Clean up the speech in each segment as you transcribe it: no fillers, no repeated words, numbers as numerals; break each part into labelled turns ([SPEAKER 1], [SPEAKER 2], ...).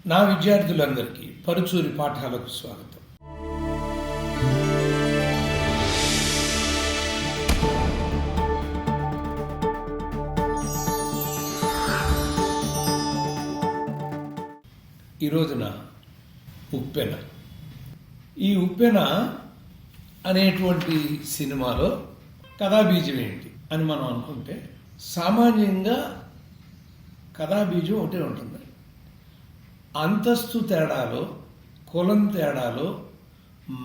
[SPEAKER 1] నా విద్యార్థులందరికీ పరుచూరి పాఠాలకు స్వాగతం. ఈ రోజున ఉప్పెన. ఈ ఉప్పెన అనేటువంటి సినిమాలో కథాబీజం ఏంటి అని మనం అనుకుంటే, సామాన్యంగా కథాబీజం ఒకటే ఉంటుంది. అంతస్తు తేడాలో, కులం తేడాలో,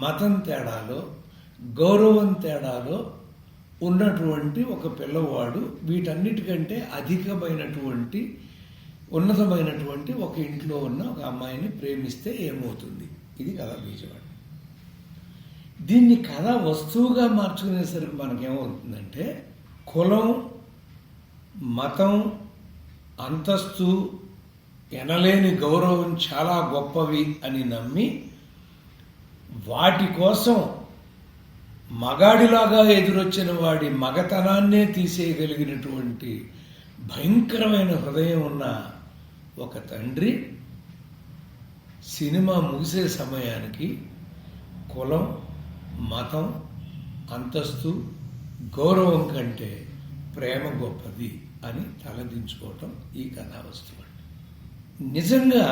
[SPEAKER 1] మతం తేడాలో, గౌరవం తేడాలో ఉన్నటువంటి ఒక పిల్లవాడు వీటన్నిటికంటే అధికమైనటువంటి ఉన్నతమైనటువంటి ఒక ఇంట్లో ఉన్న ఒక అమ్మాయిని ప్రేమిస్తే ఏమవుతుంది? ఇది కథాబీజం. దీన్ని కథ వస్తువుగా మార్చుకునేసరికి మనకేమవుతుందంటే, కులం, మతం, అంతస్తు, ఎనలేని గౌరవం చాలా గొప్పవి అని నమ్మి వాటి కోసం మగాడిలాగా ఎదురొచ్చిన వాడి మగతనాన్నే తీసేయగలిగినటువంటి భయంకరమైన హృదయం ఉన్న ఒక తండ్రి సినిమా ముగిసే సమయానికి కులం, మతం, అంతస్తు, గౌరవం కంటే ప్రేమ గొప్పది అని తలదించుకోవటం ఈ కథా వస్తువు. నిజంగా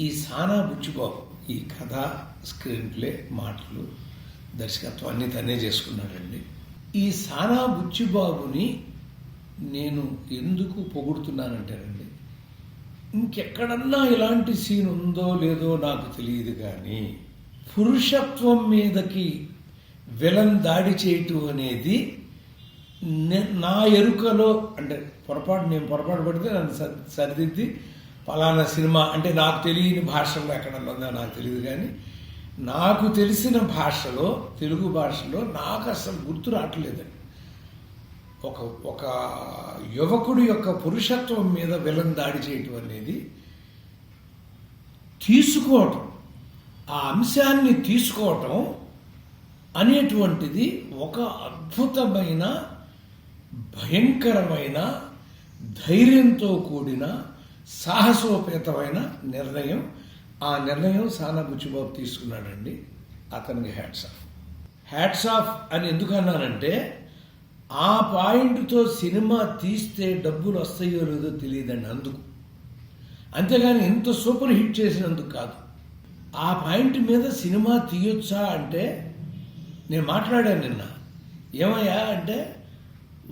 [SPEAKER 1] ఈ సానా బుచ్చిబాబు ఈ కథ, స్క్రీన్ ప్లే, మాటలు, దర్శకత్వం అన్నీ తనే చేసుకున్నాడండి. ఈ సానా బుచ్చిబాబుని నేను ఎందుకు పొగుడుతున్నానంటేనండి, ఇంకెక్కడన్నా ఇలాంటి సీన్ ఉందో లేదో నాకు తెలియదు, కానీ పురుషత్వం మీదకి విలన్ దాడి చేయటం అనేది నా ఎరుకలో, అంటే నేను పొరపాటు పడితే నన్ను సరిదిద్ది పలానా సినిమా అంటే నాకు తెలియని భాషలో ఎక్కడన్నా ఉందో నాకు తెలియదు, కానీ నాకు తెలిసిన భాషలో, తెలుగు భాషలో నాకు అసలు గుర్తు రావట్లేదండి. ఒక యువకుడి యొక్క పురుషత్వం మీద విలన్ దాడి చేయటం అనేది తీసుకోవటం, ఆ అంశాన్ని తీసుకోవటం అనేటువంటిది ఒక అద్భుతమైన, భయంకరమైన, ధైర్యంతో కూడిన, సాహసోపేతమైన నిర్ణయం. ఆ నిర్ణయం సానా బుచ్చిబాబు తీసుకున్నాడండి. అతనికి హ్యాట్స్ ఆఫ్ అని ఎందుకు అన్నానంటే, ఆ పాయింట్తో సినిమా తీస్తే డబ్బులు వస్తాయో లేదో తెలియదండి, అందుకు. అంతేగాని ఇంత సూపర్ హిట్ చేసినందుకు కాదు. ఆ పాయింట్ మీద సినిమా తీయొచ్చా అంటే, నేను మాట్లాడాను నిన్న. ఏమయ్యా అంటే,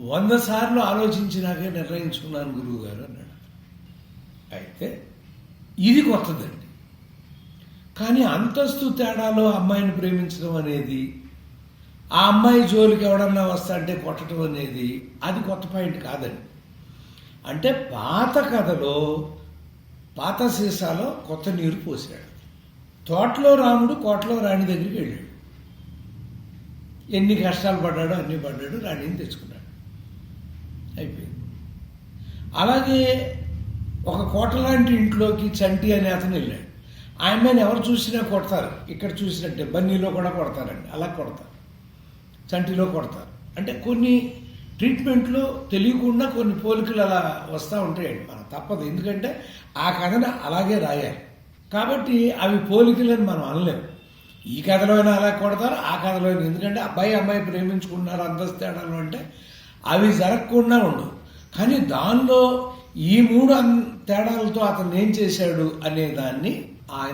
[SPEAKER 1] 100 సార్లు ఆలోచించినాకే నిర్ణయించుకున్నాను గురువు గారు అన్నాడు. అయితే ఇది కొత్తదండి. కానీ అంతస్తు తేడాలో అమ్మాయిని ప్రేమించడం అనేది, ఆ అమ్మాయి జోలికి ఎవడన్నా వస్తా అంటే కొట్టడం అనేది, అది కొత్త పాయింట్ కాదండి. అంటే పాత కథలో, పాత సీసాలో కొత్త నీరు పోసాడు. తోటలో రాముడు కోటలో రాణి దగ్గరికి వెళ్ళాడు. ఎన్ని కష్టాలు పడ్డాడో అన్నీ పడ్డాడు, రాణిని తెచ్చుకున్నాడు, అయిపోయింది. అలాగే ఒక కోట లాంటి ఇంట్లోకి చంటి అనే అతను వెళ్ళాడు. ఆయమ్మని ఎవరు చూసినా కొడతారు, ఇక్కడ చూసినట్టే బన్నీలో కూడా కొడతారండి, అలా కొడతారు, చంటిలో కొడతారు. అంటే కొన్ని ట్రీట్మెంట్లో తెలియకుండా కొన్ని పోలికలు అలా వస్తూ ఉంటాయండి. మనం తప్పదు, ఎందుకంటే ఆ కథను అలాగే రాయాలి. కాబట్టి అవి పోలికలని మనం అనలేము. ఈ కథలో అయినా అలా కొడతారు, ఆ కథలో అయినా. ఎందుకంటే అబ్బాయి అమ్మాయి ప్రేమించుకున్నారు అంతస్తు తేడాలు అంటే అవి జరగకుండా ఉండవు. కానీ దానిలో ఈ 3 తేడాలతో అతను ఏం చేశాడు అనే దాన్ని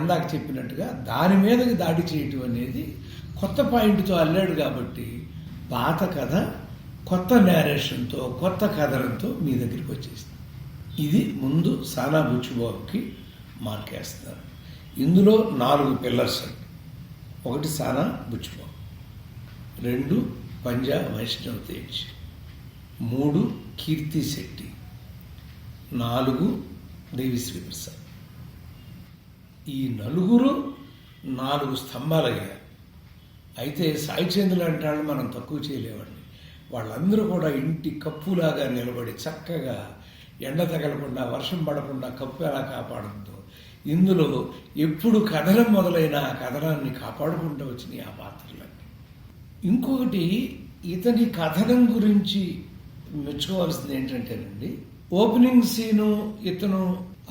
[SPEAKER 1] ఇందాక చెప్పినట్టుగా దాని మీదకి దాడి చేయటం అనేది కొత్త పాయింట్తో అల్లాడు. కాబట్టి పాత కథ కొత్త నేరేషన్తో, కొత్త కథనంతో మీ దగ్గరికి వచ్చేసింది. ఇది ముందు సానా బుచ్చిబాబుకి మార్కేస్తారు. ఇందులో 4 పిల్లర్స్ అండి. 1 సానా బుచ్చిబాబు, 2 పంజా వైష్ణవ్ తేజ్, 3 కీర్తి శెట్టి, 4 దేవిశ్రీ ప్రసాద్. ఈ 4 4 స్తంభాలయ్యారు. అయితే సాయి చంద్రులు అంటాడు మనం తక్కువ చేయలేవండి. వాళ్ళందరూ కూడా ఇంటి కప్పులాగా నిలబడి చక్కగా ఎండ తగలకుండా, వర్షం పడకుండా కప్పు ఎలా కాపాడుతుందో, ఇందులో ఎప్పుడు కథనం మొదలైన ఆ కథనాన్ని కాపాడుకుంటూ వచ్చినాయి ఆ పాత్రలన్నీ. ఇంకొకటి, ఇతని కథనం గురించి మెచ్చుకోవాల్సింది ఏంటంటేనండి, ఓపెనింగ్ సీను ఇతను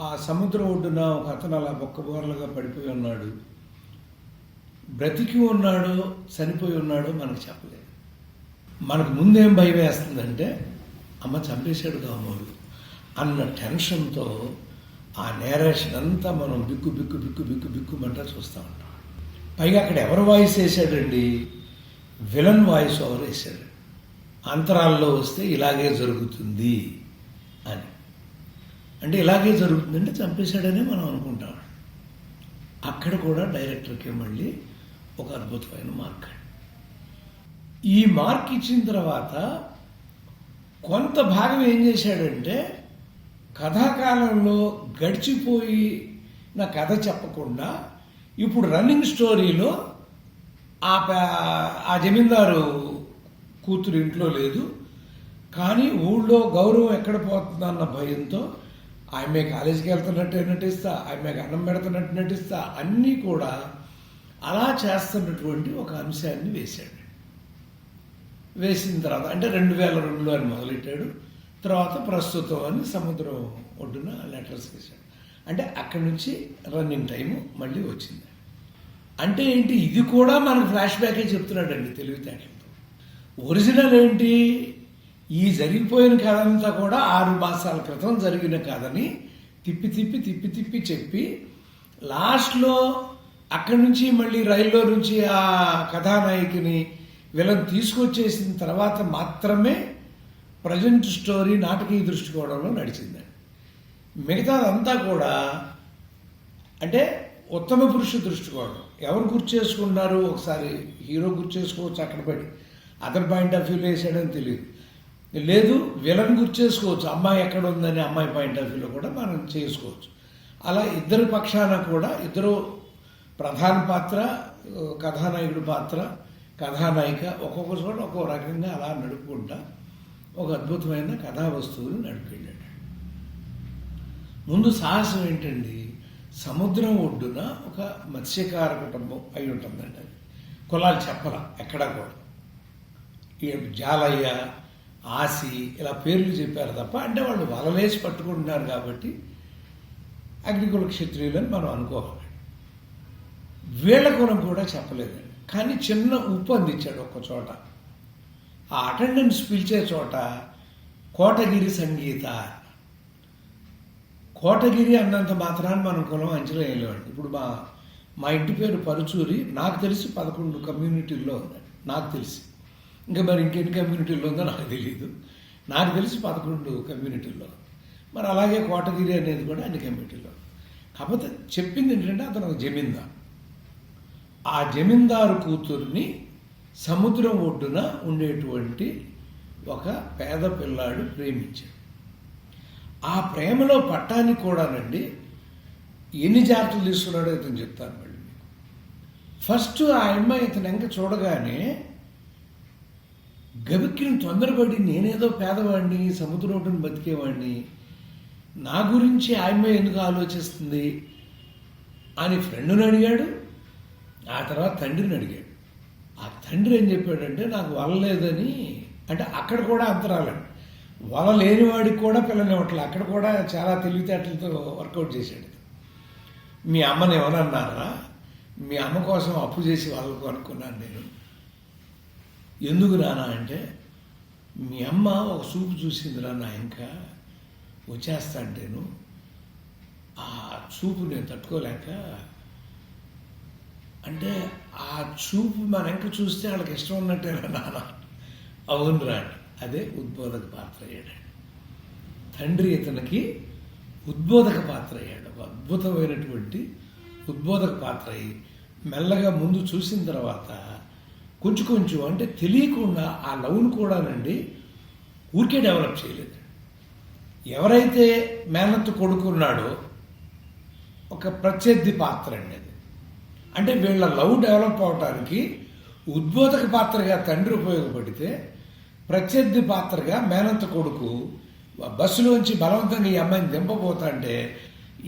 [SPEAKER 1] ఆ సముద్రం ఒడ్డున ఒక అతను అలా బొక్కబోర్లుగా పడిపోయి ఉన్నాడు. బ్రతికి ఉన్నాడో చనిపోయి ఉన్నాడో మనకు చెప్పలేదు. మనకు ముందేం భయం వేస్తుందంటే అమ్మ చంపేశాడు కామోడు అన్న టెన్షన్తో ఆ నేరేషన్ అంతా మనం బిక్కు బిక్కు బిక్కు బిక్కు బిక్కుమంటా చూస్తూ ఉంటాం. పైగా అక్కడ ఎవరు వాయిస్ వేసాడండి? విలన్ వాయిస్ ఓవర్ వేసాడు. అంతరాల్లో వస్తే ఇలాగే జరుగుతుంది అని. అంటే ఇలాగే జరుగుతుందంటే చంపేశాడనే మనం అనుకుంటాం. అక్కడ కూడా డైరెక్టర్కి మళ్ళీ ఒక అద్భుతమైన మార్క్. ఈ మార్క్ ఇచ్చిన తర్వాత కొంత భాగం ఏం చేశాడంటే కథాకాలంలో గడిచిపోయిన కథ చెప్పకుండా ఇప్పుడు రన్నింగ్ స్టోరీలో ఆ జమీందారు కూతురు ఇంట్లో లేదు, కానీ ఊళ్ళో గౌరవం ఎక్కడ పోతుందన్న భయంతో ఆమె కాలేజీకి వెళ్తున్నట్టు నటిస్తా, ఆమెకు అన్నం పెడుతున్నట్టు నటిస్తా, అన్నీ కూడా అలా చేస్తున్నటువంటి ఒక అంశాన్ని వేశాడు. వేసిన తర్వాత అంటే 2002లో అని మొదలెట్టాడు. తర్వాత ప్రస్తుతం అని సముద్రం ఒడ్డున లెటర్స్ వేశాడు. అంటే అక్కడి నుంచి రన్నింగ్ టైము మళ్ళీ వచ్చింది. అంటే ఏంటి, ఇది కూడా మనకు ఫ్లాష్ బ్యాకే చెప్తున్నాడండి తెలివితేటలతో. ఒరిజినల్ ఏంటి, ఈ జరిగిపోయిన కథ అంతా కూడా 6 మాసాల క్రితం జరిగిన కథని తిప్పి తిప్పి తిప్పి తిప్పి చెప్పి లాస్ట్లో అక్కడి నుంచి మళ్ళీ రైల్లో నుంచి ఆ కథానాయకుని వీళ్ళని తీసుకొచ్చేసిన తర్వాత మాత్రమే ప్రజెంట్ స్టోరీ నాటకీయ దృష్టికోణంలో నడిచిందండి. మిగతాదంతా కూడా అంటే ఉత్తమ పురుష దృష్టికోణం. ఎవరు గుర్తు చేసుకున్నారు, ఒకసారి హీరో గుర్తు చేసుకోవచ్చు, అక్కడ పడి అదర్ పాయింట్ ఆఫ్ వ్యూలో వేసాడని తెలియదు. లేదు విలన్ గుర్తు చేసుకోవచ్చు, అమ్మాయి ఎక్కడ ఉందని అమ్మాయి పాయింట్ ఆఫ్ వ్యూలో కూడా మనం చేసుకోవచ్చు. అలా ఇద్దరు పక్షాన కూడా ఇద్దరు ప్రధాన పాత్ర, కథానాయకుడి పాత్ర, కథానాయిక ఒక్కొక్క చోట ఒక్కో రకంగా అలా నడుపుకుంటా ఒక అద్భుతమైన కథా వస్తువుని నడిపేళ్ళాడు. ముందు సాహసం ఏంటండి, సముద్రం ఒడ్డున ఒక మత్స్యకార కుటుంబం అయి ఉంటుందండి. అది కులాలు చెప్పరా ఎక్కడా కూడా. జాలయ్య, ఆసి ఇలా పేర్లు చెప్పారు తప్ప, అంటే వాళ్ళు వలలేసి పట్టుకుంటున్నారు కాబట్టి అగ్నికుల క్షత్రియులు అని మనం అనుకోవాలి. వీళ్ళ కులం కూడా చెప్పలేదండి. కానీ చిన్న ఉప్పు అందించాడు ఒక్క చోట. ఆ అటెండెన్స్ పిలిచే చోట కోటగిరి సంగీత, కోటగిరి అన్నంత మాత్రాన్ని మనం కులం అంచనా వేయలేమండి. ఇప్పుడు మా ఇంటి పేరు పరుచూరి, నాకు తెలిసి 11 కమ్యూనిటీల్లో ఉందండి. నాకు తెలిసి ఇంకా మరి ఇంకెన్ని కమ్యూనిటీల్లో ఉందో నాకు తెలియదు. నాకు తెలిసి 11 కమ్యూనిటీల్లో. మరి అలాగే కోటగిరి అనేది కూడా అన్ని కమ్యూనిటీల్లో. కాకపోతే చెప్పింది ఏంటంటే అతను ఒక జమీందారు. ఆ జమీందారు కూతుర్ని సముద్రం ఒడ్డున ఉండేటువంటి ఒక పేద పిల్లాడు ప్రేమించాడు. ఆ ప్రేమలో పట్టానికి కూడానండి ఎన్ని జాగ్రత్తలు తీసుకున్నాడో ఇతను చెప్తాను మళ్ళీ మీకు. ఫస్ట్ ఆ అమ్మాయి ఇతను ఎంక చూడగానే గబిక్కిని తొందరపడి నేనేదో పేదవాడిని, సముద్రం ఒడ్డున బతికేవాడిని, నా గురించి ఆ అమ్మాయి ఎందుకు ఆలోచిస్తుంది అని ఫ్రెండ్ని అడిగాడు. ఆ తర్వాత తండ్రిని అడిగాడు. ఆ తండ్రి ఏం చెప్పాడంటే నాకు వలలేదని, అంటే అక్కడ కూడా అంతరాలండి. వల లేనివాడికి కూడా పిల్లనివ్వట్లే. అక్కడ కూడా చాలా తెలివితేటలతో వర్కౌట్ చేశాడు. మీ అమ్మని ఎవరన్నారా, మీ అమ్మ కోసం అప్పు చేసి వాళ్ళకు అనుకున్నాను నేను. ఎందుకు నానా అంటే, మీ అమ్మ ఒక చూపు చూసిందిరా నా, ఇంకా వచ్చేస్తాంటేను ఆ చూపు నేను తట్టుకోలేక, అంటే ఆ చూపు మన వెంక చూస్తే వాళ్ళకి ఇష్టం ఉన్నట్టేనా నాన్న. అవునురా, అదే ఉద్బోధక పాత్ర అయ్యాడు తండ్రి. ఇతనికి ఉద్బోధక పాత్ర అయ్యాడు. ఒక అద్భుతమైనటువంటి ఉద్బోధక పాత్ర అయ్యి మెల్లగా ముందు చూసిన తర్వాత కొంచెం కొంచెం అంటే తెలియకుండా ఆ లవ్ను కూడానండి ఊరికే డెవలప్ చేయలేదు. ఎవరైతే మేనత్తు కొడుకున్నాడో ఒక ప్రత్యర్థి పాత్ర అండి అది. అంటే వీళ్ళ లవ్ డెవలప్ అవడానికి ఉద్బోధక పాత్రగా తండ్రి ఉపయోగపడితే, ప్రత్యర్థి పాత్రగా మేనత్త కొడుకు బస్సులోంచి బలవంతంగా ఈ అమ్మాయిని దింపబోతుంటే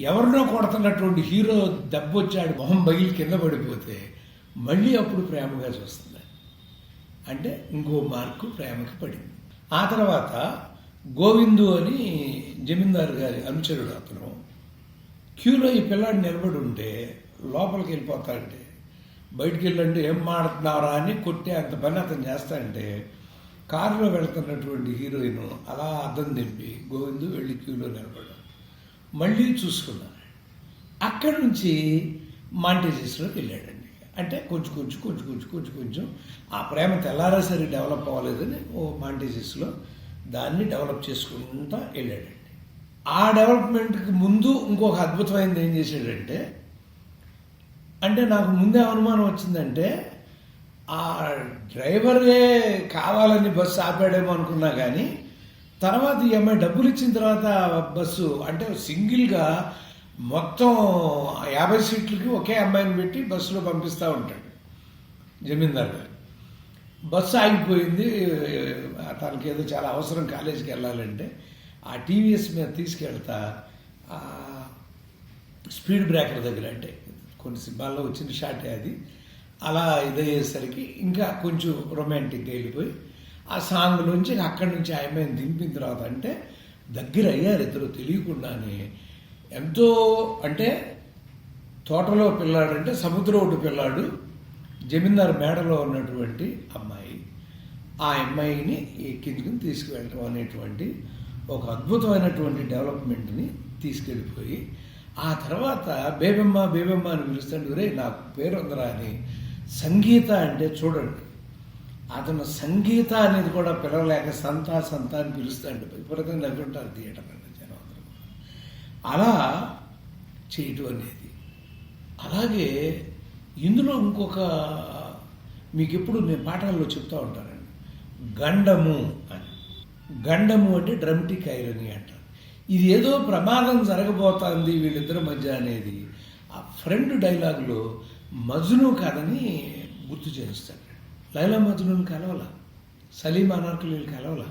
[SPEAKER 1] ఎవరినో కొడుతున్నటువంటి హీరో దెబ్బొచ్చాడు, మొహం బగిలి కింద పడిపోతే మళ్ళీ అప్పుడు ప్రేమగా చూస్తుంది. అంటే ఇంకో మార్కు ప్రేమకి పడింది. ఆ తర్వాత గోవిందు అని జమీందారు గారి అనుచరుడు, అతను క్యూలో ఈ పిల్లాడు నిలబడి ఉంటే లోపలికి వెళ్ళిపోతాడంటే బయటికి వెళ్ళండి ఏం మాడుతున్నారా అని కొట్టే అంత పని అతను చేస్తాడంటే కారులో వెళ్తున్నటువంటి హీరోయిన్ అలా అద్దం దింపి గోవిందు వెళ్ళి క్యూలో నిలబడ్డాడు. మళ్ళీ చూసుకున్నాను. అక్కడి నుంచి మాంటేజెస్లోకి వెళ్ళాడండి. అంటే కొంచెం ఆ ప్రేమ తెల్లారేసరి డెవలప్ అవ్వలేదని ఓ మాంటేజెస్లో దాన్ని డెవలప్ చేసుకుంటూ వెళ్ళాడండి. ఆ డెవలప్మెంట్కి ముందు ఇంకొక అద్భుతమైనది ఏం చేశాడంటే, అంటే నాకు ముందే అనుమానం వచ్చిందంటే ఆ డ్రైవరే కావాలని బస్సు ఆపాడేమో అనుకున్నా కానీ తర్వాత ఈ అమ్మాయి డబ్బులు ఇచ్చిన తర్వాత బస్సు అంటే సింగిల్గా మొత్తం 50 సీట్లకి ఒకే అమ్మాయిని పెట్టి బస్సులో పంపిస్తూ ఉంటాడు జమీందార్ గారు. బస్సు ఆగిపోయింది, తనకి ఏదో చాలా అవసరం కాలేజీకి వెళ్ళాలంటే ఆ టీవీఎస్ మీద తీసుకెళ్తా స్పీడ్ బ్రేకర్ దగ్గర, అంటే కొన్ని సినిమాల్లో వచ్చిన షాటే అది, అలా ఇదయ్యేసరికి ఇంకా కొంచెం రొమాంటిక్గా వెళ్ళిపోయి ఆ సాంగ్లోంచి అక్కడి నుంచి ఆ అమ్మాయిని దింపిన తర్వాత అంటే దగ్గర అయ్యారు ఇద్దరు తెలియకుండానే. ఎంతో అంటే తోటలో పిల్లాడు అంటే సముద్రం ఒడ్డు పిల్లాడు, జమీందారు మేడలో ఉన్నటువంటి అమ్మాయి, ఆ అమ్మాయిని కిందికి తీసుకువెళ్ళటం అనేటువంటి ఒక అద్భుతమైనటువంటి డెవలప్మెంట్ని తీసుకెళ్ళిపోయి ఆ తర్వాత బేబమ్మ అని పిలుస్తాడు. రే నాకు పేరు ఉందరా అని. సంగీత అంటే చూడండి, అతను సంగీత అనేది కూడా పిలవలేక సంత అని పిలుస్తాడు. విపరీతంగా నవ్వుంటారు థియేటర్ అంటే జనం అందరూ. అలా చేయటం అనేది. అలాగే ఇందులో ఇంకొక మీకు ఎప్పుడు నేను పాఠాల్లో చెప్తూ ఉంటానండి, గండము అని. గండము అంటే డ్రమటిక్ ఐరనీ అంటారు. ఇది ఏదో ప్రమాదం జరగబోతోంది వీళ్ళిద్దరి మధ్య అనేది ఆ ఫ్రెండ్ డైలాగులో మజ్ను కాదని గుర్తు చేస్తాడు. లైలా మజ్నుని కలవల, సలీం అనార్కలీలు కలవల.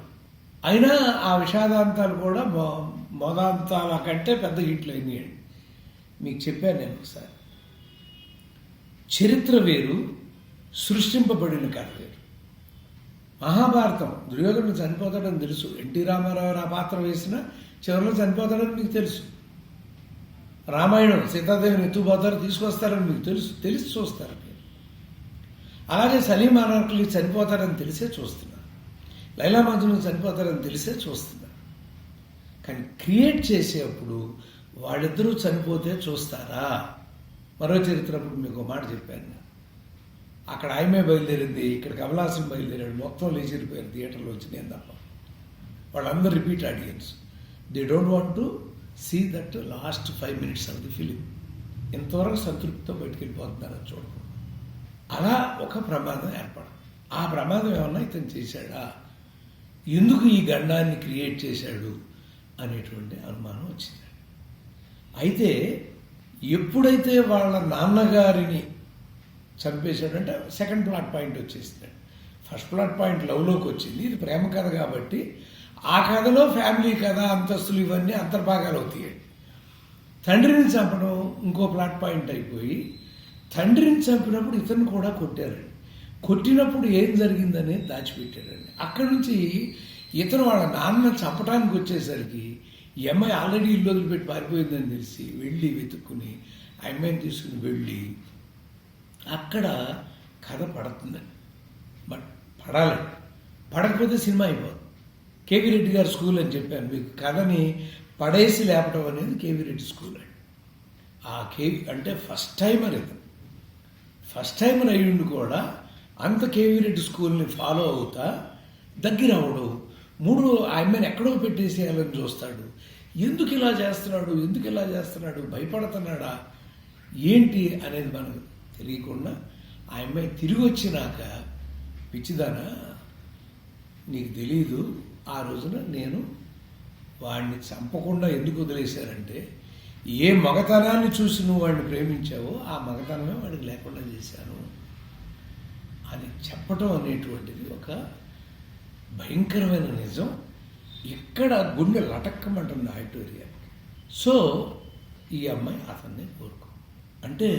[SPEAKER 1] అయినా ఆ విషాదాంతాలు కూడా మోదాంతాల కంటే పెద్ద హిట్లు అయినాయండి. మీకు చెప్పాను నేను ఒకసారి. చరిత్ర వేరు, సృష్టింపబడిన కథ వేరు. మహాభారతం దుర్యోధనుడు చనిపోతాడని తెలుసు, ఎన్టీ రామారావు ఆ పాత్ర వేసిన చివరిలో చనిపోతాడని మీకు తెలుసు. రామాయణం సీతాదేవిని ఎత్తుపోతారు తీసుకొస్తారని మీకు తెలిసి చూస్తారు మీరు. అలాగే సలీం అనార్కలి చనిపోతారని తెలిసే చూస్తున్నారు, లైలా మజ్ను చనిపోతారని తెలిసే చూస్తున్నారు. కానీ క్రియేట్ చేసేప్పుడు వాళ్ళిద్దరూ చనిపోతే చూస్తారా? మరో చరిత్ర అప్పుడు మీకు మాట చెప్పాను. అక్కడ ఆయమే బయలుదేరింది, ఇక్కడ కమలాసన్ బయలుదేరాడు, మొత్తం లేచిపోయారు థియేటర్లో వచ్చి నేను తప్ప. వాళ్ళందరూ repeat audience. They don't want to see that last 5 minutes of the film. ఎంతవరకు సంతృప్తితో బయటికి వెళ్ళిపోతున్నారని చూడకూడదు. అలా ఒక ప్రమాదం ఏర్పడదు. ఆ ప్రమాదం ఏమన్నా ఇతను చేశాడా, ఎందుకు ఈ గండాన్ని క్రియేట్ చేశాడు అనేటువంటి అనుమానం వచ్చింది. అయితే ఎప్పుడైతే వాళ్ళ నాన్నగారిని చంపేశాడంటే సెకండ్ ప్లాట్ పాయింట్ వచ్చేసింది. ఫస్ట్ ప్లాట్ పాయింట్ లవ్లోకి వచ్చింది, ఇది ప్రేమ కథ కాబట్టి ఆ కథలో ఫ్యామిలీ కథ, అంతస్తులు ఇవన్నీ అంతర్భాగాలు అవుతాయి. తండ్రిని చంపడం ఇంకో ప్లాట్ పాయింట్ అయిపోయి తండ్రిని చంపినప్పుడు ఇతను కూడా కొట్టారండి. కొట్టినప్పుడు ఏం జరిగిందనేది దాచిపెట్టాడండి. అక్కడి నుంచి ఇతను వాళ్ళ నాన్న చంపడానికి వచ్చేసరికి ఈ అమ్మాయి ఆల్రెడీ ఇల్లు వదిలిపెట్టి పారిపోయిందని తెలిసి వెళ్ళి వెతుక్కుని ఆ అమ్మాయిని తీసుకుని వెళ్ళి అక్కడ కథ పడుతుందండి. బట్ పడాలి, పడకపోతే సినిమా అయిపోదు. కేవీ రెడ్డి గారి స్కూల్ అని చెప్పాను మీకు. కథని పడేసి లేపటం అనేది కేవీ రెడ్డి స్కూల్ అండి. ఆ కేవీ అంటే ఫస్ట్ టైమర్ ఇతను. ఫస్ట్ టైమర్ అయ్యుండి కూడా అంత కేవీ రెడ్డి స్కూల్ని ఫాలో అవుతా దగ్గర అవడం, ఆ అమ్మాయిని ఎక్కడో పెట్టేసేయాలని చూస్తాడు. ఎందుకు ఇలా చేస్తున్నాడు, భయపడుతున్నాడా ఏంటి అనేది మనకు తెలియకుండా ఆ అమ్మాయి తిరిగి వచ్చినాక, పిచ్చిదానా నీకు తెలీదు, ఆ రోజున నేను వాడిని చంపకుండా ఎందుకు వదిలేశారంటే ఏ మగతనాన్ని చూసి నువ్వు వాడిని ప్రేమించావో ఆ మగతనమే వాడికి లేకుండా చేశాను అని చెప్పటం అనేటువంటిది ఒక భయంకరమైన నిజం. ఇక్కడ గుండె లటక్కమంటుంది ఆడిటోరియానికి. సో ఈ అమ్మాయి అతన్ని కోరుకో అంటే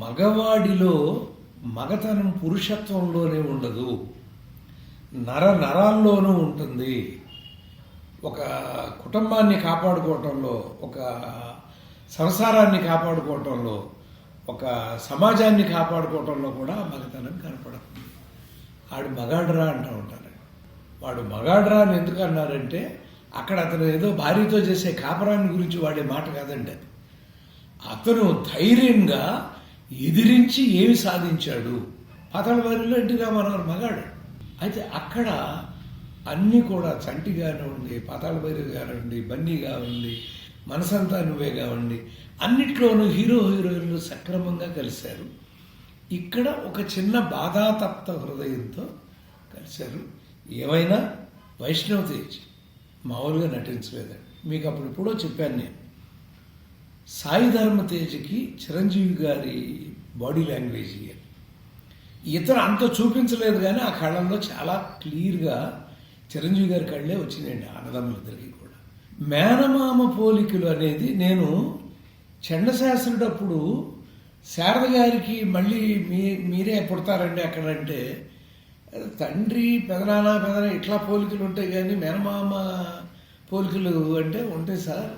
[SPEAKER 1] మగవాడిలో మగతనం పురుషత్వంలోనే ఉండదు, నరాల్లోనూ ఉంటుంది. ఒక కుటుంబాన్ని కాపాడుకోవటంలో, ఒక సంసారాన్ని కాపాడుకోవటంలో, ఒక సమాజాన్ని కాపాడుకోవటంలో కూడా మగతనం కనపడుతుంది. ఆడు మగాడ్రా అంటూ ఉంటారు. వాడు మగాడ్రా అని ఎందుకు అన్నారంటే అక్కడ అతను ఏదో భార్యతో చేసే కాపరాన్ని గురించి వాడే మాట కాదండి అది. అతను ధైర్యంగా ఎదిరించి ఏమి సాధించాడు. పాతాళభైరవిలో ఎన్టీ రామారావు మగాడు. అయితే అక్కడ అన్నీ కూడా చంటి కానివ్వండి, పాతాళభైరవి కానివ్వండి, బన్నీ కానివ్వండి, మనసంతా నువ్వే కావండి, అన్నిట్లోనూ హీరో హీరోయిన్లు సక్రమంగా కలిశారు. ఇక్కడ ఒక చిన్న బాధాతప్త హృదయంతో కలిశారు. ఏమైనా వైష్ణవ్ తేజ్ మామూలుగా నటించలేదండి. మీకు అప్పుడు ఎప్పుడో చెప్పాను నేను, సాయి ధర్మ తేజ్కి చిరంజీవి గారి బాడీ లాంగ్వేజ్ ఇతను అంత చూపించలేదు, కానీ ఆ కళ్ళల్లో చాలా క్లియర్గా చిరంజీవి గారి కళ్ళే వచ్చినాయండి అన్నదమ్ములిద్దరికీ కూడా. మేనమామ పోలికలు అనేది నేను చండశాస్త్రుడప్పుడు శారద గారికి మళ్ళీ మీరే పుడతారండి అక్కడంటే, తండ్రి పెదనాన్న ఇట్లా పోలికలు ఉంటాయి కానీ మేనమామ పోలికలు అంటే ఉంటాయి సార్,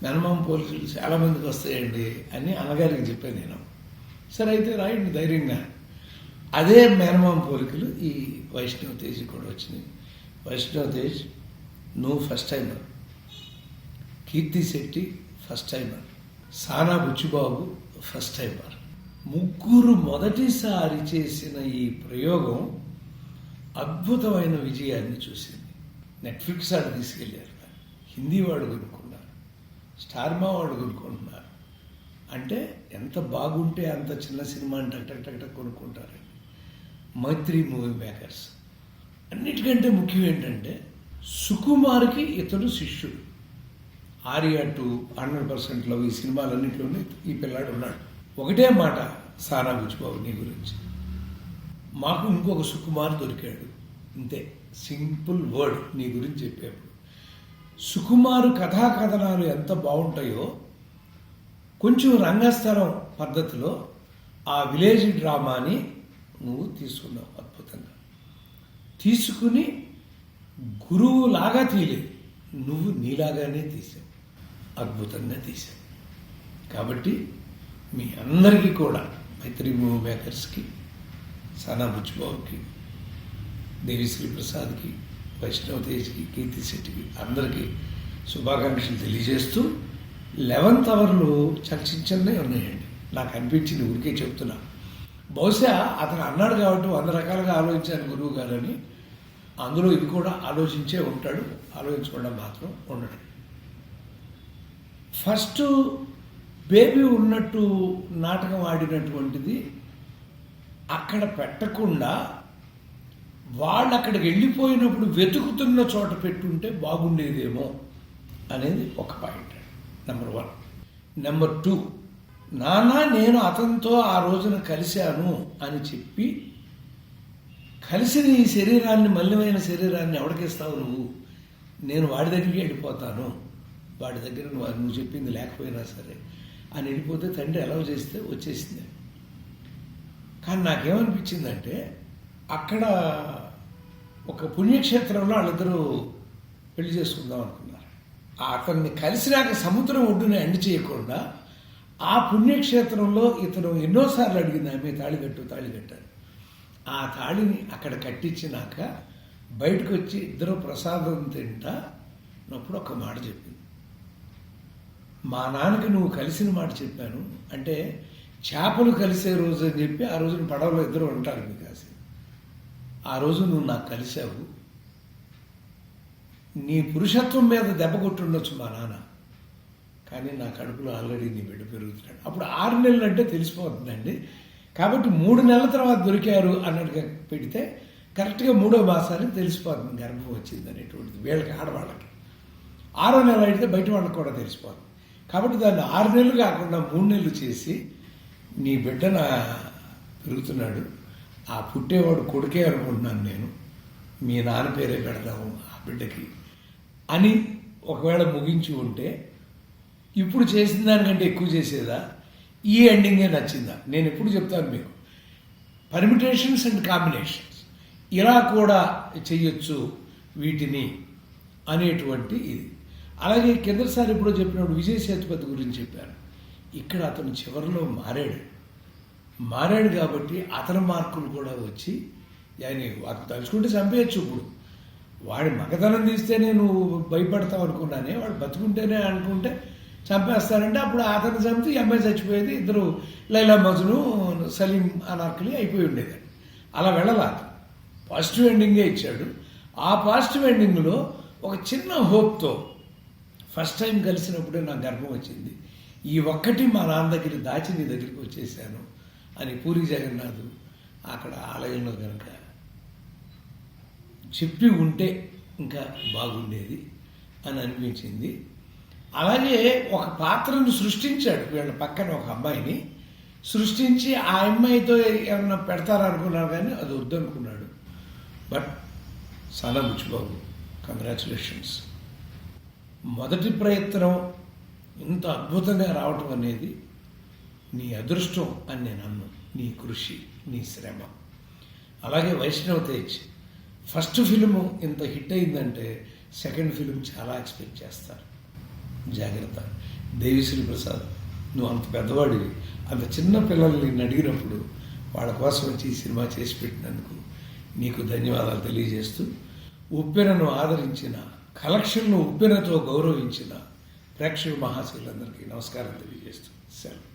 [SPEAKER 1] మేనమామ పోలికలు చాలామందికి వస్తాయండి అని అన్నగారికి చెప్పాను నేను. సరే అయితే రాయండి ధైర్యంగా. అదే మేనమామ పోలికలు ఈ వైష్ణవ్ తేజ్ కూడా వచ్చినాయి. వైష్ణవ్ తేజ్ నువ్వు ఫస్ట్ టైమర్, కీర్తి శెట్టి ఫస్ట్ టైమర్, సానా బుచ్చిబాబు ఫస్ట్ టైమర్. ముగ్గురు మొదటిసారి చేసిన ఈ ప్రయోగం అద్భుతమైన విజయాన్ని చూసింది. నెట్ఫ్లిక్స్ వాడు తీసుకెళ్ళారు, హిందీ వాడు కొనుక్కున్నారు, స్టార్మా వాడు కొనుక్కుంటున్నారు. అంటే ఎంత బాగుంటే అంత చిన్న సినిమాని టక్ కొనుక్కుంటారండి మైత్రి మూవీ మేకర్స్. అన్నిటికంటే ముఖ్యం ఏంటంటే సుకుమార్కి ఇతడు శిష్యుడు. ఆర్యా 2, 100% లవ్, ఈ సినిమాలన్నింటిలోనే ఈ పిల్లాడు ఉన్నాడు. ఒకటే మాట సానా బుచ్చిబాబు నీ గురించి, మాకు ఇంకొక సుకుమార్ దొరికాడు, ఇంతే, సింపుల్ వర్డ్ నీ గురించి చెప్పేప్పుడు. సుకుమారు కథాకథనాలు ఎంత బాగుంటాయో కొంచెం రంగస్థలం పద్ధతిలో ఆ విలేజ్ డ్రామాని నువ్వు తీసుకున్నావు అద్భుతంగా. తీసుకుని గురువులాగా తీయలేదు, నువ్వు నీలాగానే తీసావు, అద్భుతంగా తీసావు. కాబట్టి మీ అందరికీ కూడా మైత్రి మూవీ మేకర్స్కి, సానా బుచ్చిబాబుకి, దేవిశ్రీ ప్రసాద్కి, వైష్ణవ్ తేజ్కి, కీర్తి శెట్టికి అందరికీ శుభాకాంక్షలు తెలియజేస్తూ 11th అవర్లో చర్చించనే ఉన్నాయండి. నాకు అనిపించింది, ఊరికే చెప్తున్నా. బహుశా అతను అన్నాడు కాబట్టి 100 రకాలుగా ఆలోచించాను గురువు గారని, అందులో ఇది కూడా ఆలోచించే ఉంటాడు, ఆలోచించకుండా మాత్రం ఉండడు. ఫస్ట్ బేబీ ఉన్నట్టు నాటకం ఆడినటువంటిది అక్కడ పెట్టకుండా వాళ్ళు అక్కడికి వెళ్ళిపోయినప్పుడు వెతుకుతున్న చోట పెట్టుంటే బాగుండేదేమో అనేది ఒక పాయింట్. నెంబర్ 1. నెంబర్ 2, నాన్న నేను అతనితో ఆ రోజున కలిశాను అని చెప్పి, కలిసిన ఈ శరీరాన్ని, మలినమైన శరీరాన్ని ఎవడికిస్తావు నువ్వు, నేను వాడి దగ్గరికి వెళ్ళిపోతాను, వాడి దగ్గర నువ్వు చెప్పింది లేకపోయినా సరే అని వెళ్ళిపోతే తండ్రి అలౌ చేస్తే వచ్చేసింది. కానీ నాకేమనిపించిందంటే అక్కడ ఒక పుణ్యక్షేత్రంలో వాళ్ళిద్దరూ పెళ్లి చేసుకుందాం అనుకున్నారు. అతన్ని కలిసినాక సముద్రం ఒడ్డున ఎండ్ చేయకుండా ఆ పుణ్యక్షేత్రంలో ఇతను ఎన్నోసార్లు అడిగింది ఆమె తాళికట్టారు. ఆ తాళిని అక్కడ కట్టించినాక బయటకు వచ్చి ఇద్దరు ప్రసాదం తింటానప్పుడు ఒక మాట చెప్పింది, మా నాన్నకి నువ్వు కలిసిన మాట చెప్పాను అంటే చేపలు కలిసే రోజు అని చెప్పి ఆ రోజున పడవలో ఇద్దరు ఉంటారు మీకు కాసి, ఆ రోజు నువ్వు నాకు కలిసావు, నీ పురుషత్వం మీద దెబ్బ కొట్టుండొచ్చు మా నాన్న, కానీ నా కడుపులో ఆల్రెడీ నీ బిడ్డ పెరుగుతున్నాడు. అప్పుడు 6 నెలలు అంటే తెలిసిపోతుందండి. కాబట్టి 3 నెలల తర్వాత దొరికారు అన్నట్టుగా పెడితే కరెక్ట్గా 3వ మాసానికి తెలిసిపోతుంది గర్భం వచ్చింది అనేటువంటిది వీళ్ళకి, ఆడవాళ్ళకి. 6వ నెల అయితే బయట వాళ్ళకి కూడా తెలిసిపోతుంది. కాబట్టి దాన్ని 6 నెలలు కాకుండా 3 నెలలు చేసి నీ బిడ్డ నా పెరుగుతున్నాడు, ఆ పుట్టేవాడు కొడుకే అనుకుంటున్నాను నేను, మీ నాన్న పేరే పెడదాము ఆ బిడ్డకి అని ఒకవేళ ముగించి ఉంటే ఇప్పుడు చేసిన దానికంటే ఎక్కువ చేసేదా, ఈ ఎండింగే నచ్చిందా? నేను ఎప్పుడు చెప్తాను మీకు, పర్మిటేషన్స్ అండ్ కాంబినేషన్స్ ఇలా కూడా చెయ్యొచ్చు వీటిని అనేటువంటి ఇది. అలాగే కిందసారి ఎప్పుడో చెప్పినప్పుడు విజయ్ సేతుపతి గురించి చెప్పాను. ఇక్కడ అతను చివరిలో మారాడు కాబట్టి అతని మార్కులు కూడా వచ్చి ఆయన వాడు తలుచుకుంటే చంపేయచ్చు. ఇప్పుడు వాడి మగతనం తీస్తే నేను భయపడతావు అనుకున్నానే, వాడు బతుకుంటేనే అనుకుంటే చంపేస్తానంటే అప్పుడు అతను చంపితే అమ్మాయి చచ్చిపోయేది, ఇద్దరు లైలా మజ్ను సలీం అనార్కలి అయిపోయి ఉండేది. అలా వెళ్ళాల, పాజిటివ్ ఎండింగే ఇచ్చాడు. ఆ పాజిటివ్ ఎండింగ్లో ఒక చిన్న హోప్తో ఫస్ట్ టైం కలిసినప్పుడే నాకు గర్వం వచ్చింది, ఈ ఒక్కటి మా నాన్న దగ్గర దాచి నీ దగ్గరికి వచ్చేసాను అని పూరి జగన్నాథ్ అక్కడ ఆలయంలో కనుక చెప్పి ఉంటే ఇంకా బాగుండేది అని అనిపించింది. అలాగే ఒక పాత్రను సృష్టించాడు, వీళ్ళ పక్కన ఒక అమ్మాయిని సృష్టించి ఆ అమ్మాయితో ఏమన్నా పెడతారనుకున్నాడు కానీ అది వద్దనుకున్నాడు. బట్ సానా బుచ్చిబాబు, కంగ్రాచులేషన్స్. మొదటి ప్రయత్నం ఇంత అద్భుతంగా రావటం అనేది నీ అదృష్టం అని నేను అన్నాను. నీ కృషి, నీ శ్రమ. అలాగే వైష్ణవ్ తేజ్ ఫస్ట్ ఫిలిము ఇంత హిట్ అయిందంటే సెకండ్ ఫిలిం చాలా ఎక్స్పెక్ట్ చేస్తారు. జాగ్రత్త. దేవిశ్రీ ప్రసాద్, నువ్వు అంత పెద్దవాడివి, అంత చిన్న పిల్లల్ని నిన్ను అడిగినప్పుడు వాళ్ళ కోసం వచ్చి ఈ సినిమా చేసి పెట్టినందుకు నీకు ధన్యవాదాలు తెలియజేస్తూ, ఉప్పెనను ఆదరించిన, కలెక్షన్ను ఉప్పెనతో గౌరవించిన ప్రేక్షక మహాశయులందరికీ నమస్కారం తెలియజేస్తూ సెలవు.